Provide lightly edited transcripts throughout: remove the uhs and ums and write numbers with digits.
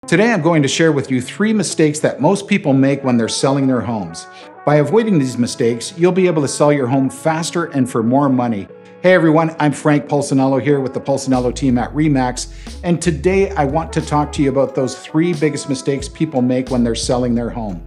Today I'm going to share with you 3 mistakes that most people make when they're selling their homes. By avoiding these mistakes, you'll be able to sell your home faster and for more money. Hey everyone, I'm Frank Polsinello here with the Polsinello Team at RE/MAX, and today I want to talk to you about those 3 biggest mistakes people make when they're selling their home.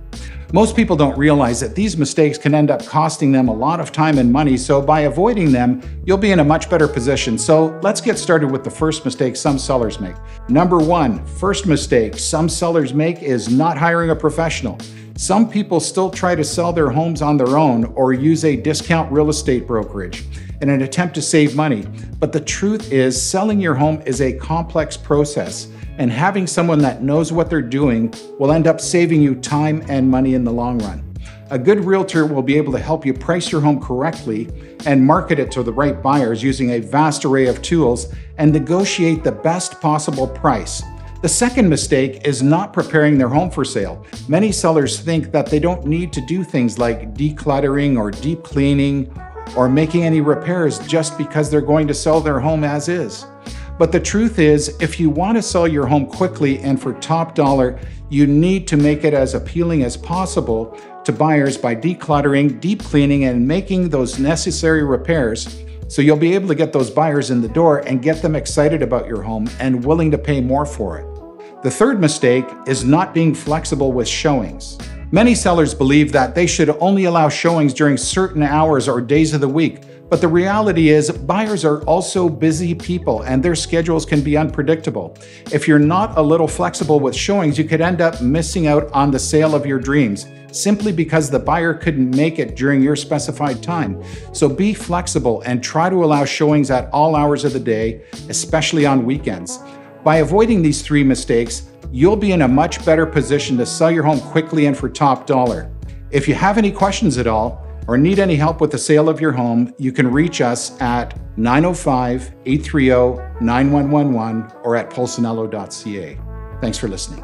Most people don't realize that these mistakes can end up costing them a lot of time and money, so by avoiding them, you'll be in a much better position. So let's get started with the first mistake some sellers make. Number 1, first mistake some sellers make is not hiring a professional. Some people still try to sell their homes on their own or use a discount real estate brokerage in an attempt to save money. But the truth is, selling your home is a complex process, and having someone that knows what they're doing will end up saving you time and money in the long run. A good realtor will be able to help you price your home correctly and market it to the right buyers using a vast array of tools and negotiate the best possible price. The second mistake is not preparing their home for sale. Many sellers think that they don't need to do things like decluttering or deep cleaning or making any repairs just because they're going to sell their home as is. But the truth is, if you want to sell your home quickly and for top dollar, you need to make it as appealing as possible to buyers by decluttering, deep cleaning, and making those necessary repairs, so you'll be able to get those buyers in the door and get them excited about your home and willing to pay more for it. The third mistake is not being flexible with showings. Many sellers believe that they should only allow showings during certain hours or days of the week, but the reality is buyers are also busy people and their schedules can be unpredictable. If you're not a little flexible with showings, you could end up missing out on the sale of your dreams simply because the buyer couldn't make it during your specified time. So be flexible and try to allow showings at all hours of the day, especially on weekends. By avoiding these 3 mistakes, you'll be in a much better position to sell your home quickly and for top dollar. If you have any questions at all or need any help with the sale of your home, you can reach us at 905-830-9111 or at polsinello.ca. Thanks for listening.